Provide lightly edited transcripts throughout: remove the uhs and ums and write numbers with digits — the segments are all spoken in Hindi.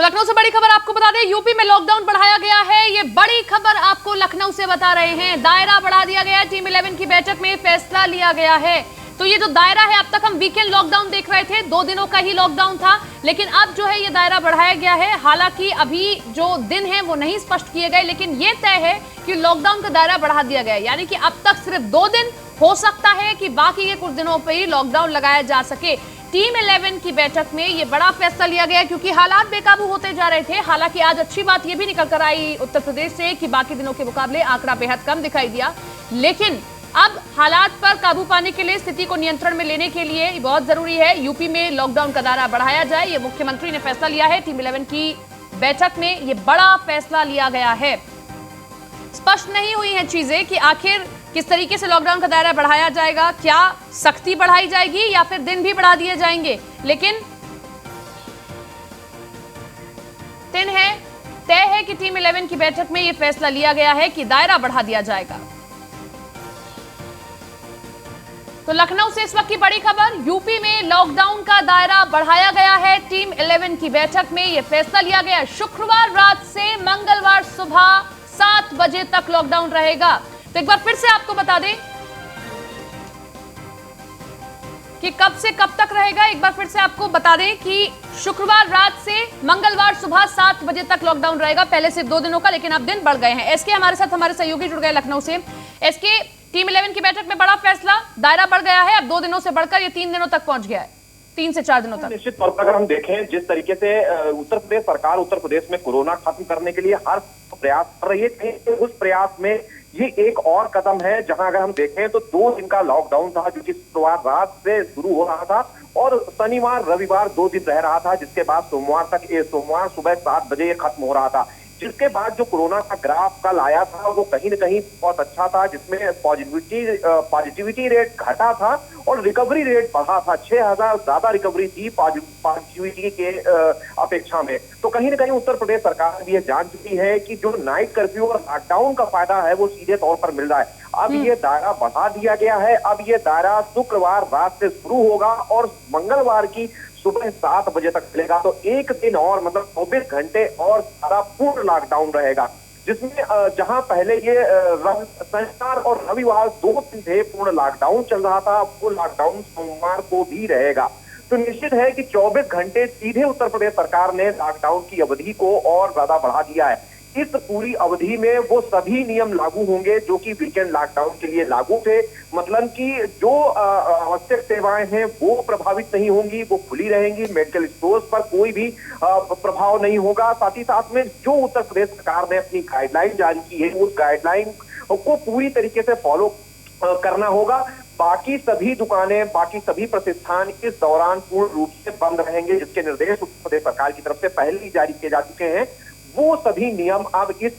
तो लखनऊ से बड़ी खबर आपको बता दें, यूपी में लॉकडाउन बढ़ाया गया है। ये बड़ी खबर आपको लखनऊ से बता रहे हैं। दायरा बढ़ा दिया गया है। टीम 11 की बैठक में फैसला लिया गया है। तो ये जो दायरा है, अब तक हम वीकेंड लॉकडाउन देख रहे थे, 2 दिनों का ही लॉकडाउन था, लेकिन अब जो है ये दायरा बढ़ाया गया है। हालांकि अभी जो दिन है वो नहीं स्पष्ट किए गए, लेकिन ये तय है कि लॉकडाउन का दायरा बढ़ा दिया गया है। यानी कि अब तक सिर्फ 2 दिन हो सकता है कि बाकी के कुछ दिनों पर ही लॉकडाउन लगाया जा सके। टीम 11 की बैठक में ये बड़ा फैसला लिया गया क्योंकि हालात बेकाबू होते जा रहे थे। हालांकि आज अच्छी बात ये भी निकल कर आई उत्तर प्रदेश से कि बाकी दिनों के मुकाबले आंकड़ा बेहद कम दिखाई दिया, लेकिन अब हालात पर काबू पाने के लिए, स्थिति को नियंत्रण में लेने के लिए बहुत जरूरी है यूपी में लॉकडाउन का दायरा बढ़ाया जाए। ये मुख्यमंत्री ने फैसला लिया है। टीम 11 की बैठक में ये बड़ा फैसला लिया गया है। स्पष्ट नहीं हुई हैं चीजें कि आखिर किस तरीके से लॉकडाउन का दायरा बढ़ाया जाएगा, क्या सख्ती बढ़ाई जाएगी या फिर दिन भी बढ़ा दिए जाएंगे, लेकिन तय है कि टीम 11 की बैठक में यह फैसला लिया गया है कि दायरा बढ़ा दिया जाएगा। तो लखनऊ से इस वक्त की बड़ी खबर, यूपी में लॉकडाउन का दायरा बढ़ाया गया है। टीम 11 की बैठक में यह फैसला लिया गया। शुक्रवार रात से मंगलवार सुबह 7 बजे तक लॉकडाउन रहेगा। तो एक बार फिर से आपको बता दें कि कब से कब तक रहेगा। एक बार फिर से आपको बता दें कि शुक्रवार रात से मंगलवार सुबह 7 बजे तक लॉकडाउन रहेगा। पहले सिर्फ 2 दिनों का, लेकिन अब दिन बढ़ गए हैं। एसके हमारे साथ, हमारे सहयोगी जुड़ गए लखनऊ से। एसके, टीम 11 की बैठक में बड़ा फैसला, दायरा बढ़ गया है। अब 2 दिनों से बढ़कर ये 3 दिनों तक पहुंच गया है, 3 से 4 दिनों तक। निश्चित तौर पर अगर हम देखें जिस तरीके से उत्तर प्रदेश सरकार उत्तर प्रदेश में कोरोना खत्म करने के लिए हर प्रयास कर रही है, उस प्रयास में ये एक और कदम है। जहां अगर हम देखें तो 2 दिन का लॉकडाउन था जो कि शुक्रवार रात से शुरू हो रहा था और शनिवार रविवार 2 दिन रह रहा था, जिसके बाद सोमवार सुबह 7 बजे ये खत्म हो रहा था। जिसके बाद जो कोरोना का ग्राफ कल आया था वो कहीं न कहीं बहुत अच्छा था, जिसमें पॉजिटिविटी रेट घटा था और रिकवरी रेट बढ़ा था। 6000 ज्यादा रिकवरी थी पॉजिटिविटी के अपेक्षा में। तो कहीं न कहीं उत्तर प्रदेश सरकार भी ये जान चुकी है कि जो नाइट कर्फ्यू और लॉकडाउन का फायदा है वो सीधे तौर पर मिल रहा है। अब ये दायरा बढ़ा दिया गया है। अब ये दायरा शुक्रवार रात से शुरू होगा और मंगलवार की सुबह 7 बजे तक चलेगा। तो एक दिन और, मतलब 24 घंटे और सारा पूर्ण लॉकडाउन रहेगा, जिसमें जहां पहले ये शनिवार और रविवार 2 दिन थे पूर्ण लॉकडाउन चल रहा था, वो लॉकडाउन सोमवार को भी रहेगा। तो निश्चित है कि 24 घंटे सीधे उत्तर प्रदेश सरकार ने लॉकडाउन की अवधि को और ज्यादा बढ़ा दिया है। इस पूरी अवधि में वो सभी नियम लागू होंगे जो कि वीकेंड लॉकडाउन के लिए लागू थे। मतलब कि जो आवश्यक सेवाएं हैं वो प्रभावित नहीं होंगी, वो खुली रहेंगी। मेडिकल स्टोर्स पर कोई भी प्रभाव नहीं होगा। साथ ही साथ में जो उत्तर प्रदेश सरकार ने अपनी गाइडलाइन जारी की है उस गाइडलाइन को पूरी तरीके से फॉलो करना होगा। बाकी सभी दुकानें, बाकी सभी प्रतिष्ठान इस दौरान पूर्ण रूप से बंद रहेंगे, जिसके निर्देश उत्तर प्रदेश सरकार की तरफ से पहले ही जारी किए जा चुके हैं। वो सभी नियम अब इस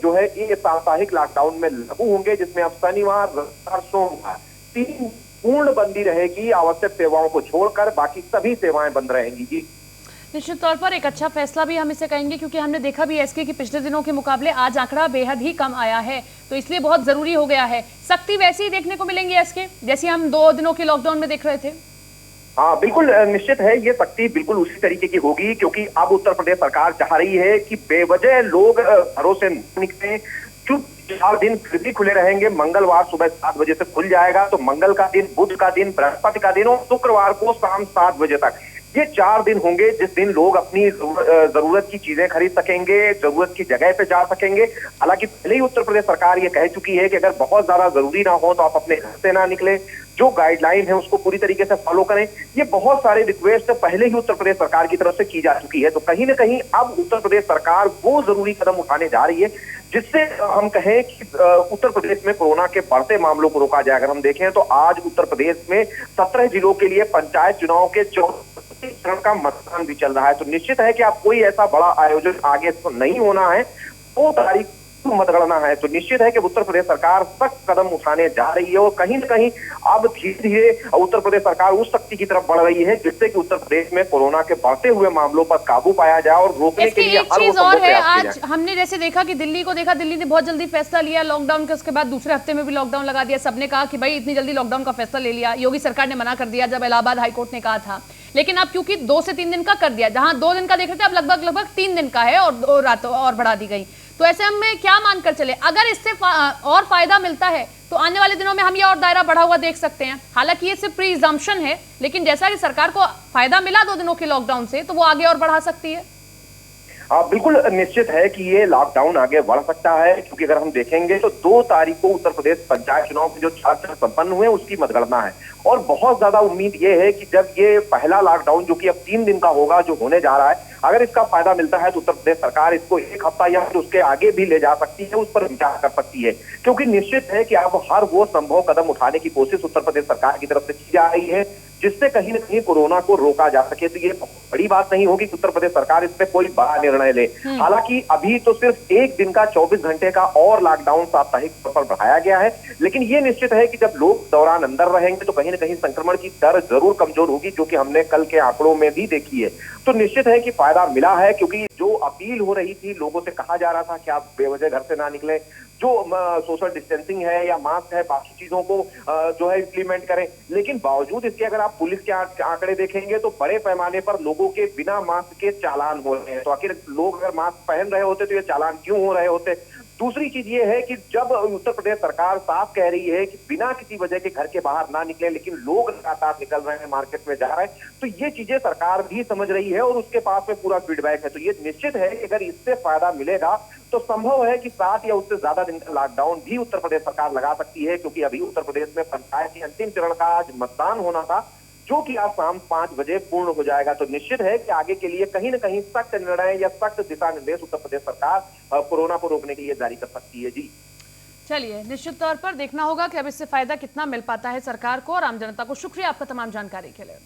जो है ये साप्ताहिक लॉकडाउन में लागू होंगे, जिसमें अब शनिवार रविवार सोमवार 3 पूर्ण बंदी रहेगी। आवश्यक सेवाओं को छोड़कर बाकी सभी सेवाएं बंद रहेंगी। जी, निश्चित तौर पर एक अच्छा फैसला भी हम इसे कहेंगे, क्योंकि हमने देखा भी एसके की पिछले दिनों के मुकाबले आज आंकड़ा बेहद ही कम आया है, तो इसलिए बहुत जरूरी हो गया है। सख्ती वैसी ही देखने को मिलेंगी एसके, जैसे हम 2 दिनों के लॉकडाउन में देख रहे थे। हाँ, बिल्कुल निश्चित है, ये सख्ती बिल्कुल उसी तरीके की होगी, क्योंकि अब उत्तर प्रदेश सरकार चाह रही है कि बेवजह लोग घरों से निकले। 4 दिन फिर भी खुले रहेंगे। मंगलवार सुबह 7 बजे से खुल जाएगा, तो मंगल का दिन, बुध का दिन, बृहस्पति का दिन और शुक्रवार को शाम 7 बजे तक, ये 4 दिन होंगे जिस दिन लोग अपनी जरूरत की चीजें खरीद सकेंगे, जरूरत की जगह पे जा सकेंगे। हालांकि पहले ही उत्तर प्रदेश सरकार ये कह चुकी है कि अगर बहुत ज्यादा जरूरी ना हो तो आप अपने घर से ना निकले, जो गाइडलाइन है उसको पूरी तरीके से फॉलो करें। ये बहुत सारे रिक्वेस्ट पहले ही उत्तर प्रदेश सरकार की तरफ से की जा चुकी है। तो कहीं ना कहीं अब उत्तर प्रदेश सरकार वो जरूरी कदम उठाने जा रही है जिससे हम कहें कि उत्तर प्रदेश में कोरोना के बढ़ते मामलों को रोका जाए। अगर हम देखें तो आज उत्तर प्रदेश में 17 जिलों के लिए पंचायत चुनाव के 34 चरण का मतदान भी चल रहा है। तो निश्चित है कि आप कोई ऐसा बड़ा आयोजन आगे तो नहीं होना है। 2 तारीख मतगणना है, तो निश्चित है कि उत्तर प्रदेश सरकार सख्त कदम उठाने जा रही है और कहीं न कहीं अब धीरे धीरे उत्तर प्रदेश सरकार उस शक्ति की तरफ बढ़ रही है जिससे कि उत्तर प्रदेश में कोरोना के बढ़ते हुए मामलों पर काबू पाया जाए और रोकने के लिए एक चीज और है, आज हमने जैसे देखा कि दिल्ली को देखा, दिल्ली ने बहुत जल्दी फैसला लिया लॉकडाउन के, उसके बाद दूसरे हफ्ते में भी लॉकडाउन लगा दिया। सबने कहा कि भाई इतनी जल्दी लॉकडाउन का फैसला ले लिया, योगी सरकार ने मना कर दिया जब इलाहाबाद हाईकोर्ट ने कहा था। लेकिन अब क्योंकि 2 से 3 दिन का कर दिया, जहां 2 दिन का देख रहे थे अब लगभग 3 दिन का है और रातों और बढ़ा दी गई। तो ऐसे में क्या मानकर चले, अगर इससे और फायदा मिलता है तो आने वाले दिनों में हम ये और दायरा बढ़ा हुआ देख सकते हैं। हालांकि ये सिर्फ प्रीजम्पशन है, लेकिन जैसा कि सरकार को फायदा मिला 2 दिनों के लॉकडाउन से, तो वो आगे और बढ़ा सकती है। बिल्कुल निश्चित है कि ये लॉकडाउन आगे बढ़ सकता है, क्योंकि अगर हम देखेंगे तो 2 तारीख को उत्तर प्रदेश पंचायत चुनाव के जो 4 चरण संपन्न हुए उसकी मतगणना है और बहुत ज्यादा उम्मीद ये है कि जब ये पहला लॉकडाउन जो कि अब 3 दिन का होगा, जो होने जा रहा है, अगर इसका फायदा मिलता है तो उत्तर प्रदेश सरकार इसको 1 हफ्ता या फिर उसके आगे भी ले जा सकती है, उस पर विचार कर सकती है। क्योंकि निश्चित है कि अब हर वो संभव कदम उठाने की कोशिश उत्तर प्रदेश सरकार की तरफ से की जा रही है जिससे कहीं न कहीं कोरोना को रोका जा सके। तो ये बड़ी बात नहीं होगी कि उत्तर प्रदेश सरकार इस पे कोई बड़ा निर्णय ले। हालांकि अभी तो सिर्फ 1 दिन का 24 घंटे का और लॉकडाउन साप्ताहिक तौर पर बढ़ाया गया है, लेकिन ये निश्चित है कि जब लोग दौरान अंदर रहेंगे तो कहीं न कहीं संक्रमण की दर जरूर कमजोर होगी, जो कि हमने कल के आंकड़ों में भी देखी है। तो निश्चित है कि फायदा मिला है, क्योंकि जो अपील हो रही थी, लोगों से कहा जा रहा था कि आप बेवजह घर से ना निकलें, जो सोशल डिस्टेंसिंग है या मास्क है, बाकी चीजों को जो है इम्प्लीमेंट करें, लेकिन बावजूद इसके अगर आप पुलिस के आंकड़े देखेंगे तो बड़े पैमाने पर लोगों के बिना मास्क के चालान हो रहे हैं। तो आखिर लोग अगर मास्क पहन रहे होते तो ये चालान क्यों हो रहे होते। दूसरी चीज ये है कि जब उत्तर प्रदेश सरकार साफ कह रही है कि बिना किसी वजह के घर के बाहर ना निकले, लेकिन लोग लगातार निकल रहे हैं, मार्केट में जा रहे हैं, तो ये चीजें सरकार भी समझ रही है और उसके पास में पूरा फीडबैक है। तो ये निश्चित है कि अगर इससे फायदा मिलेगा तो संभव है कि 7 या उससे ज्यादा दिन का लॉकडाउन भी उत्तर प्रदेश सरकार लगा सकती है, क्योंकि अभी उत्तर प्रदेश में पंचायत के अंतिम चरण का आज मतदान होना था, जो कि आज शाम 5 बजे पूर्ण हो जाएगा। तो निश्चित है कि आगे के लिए कहीं न कहीं सख्त निर्णय या सख्त दिशा निर्देश उत्तर प्रदेश सरकार कोरोना को रोकने के लिए जारी कर सकती है। जी चलिए, निश्चित तौर पर देखना होगा कि अब इससे फायदा कितना मिल पाता है सरकार को और आम जनता को। शुक्रिया आपका तमाम जानकारी के लिए।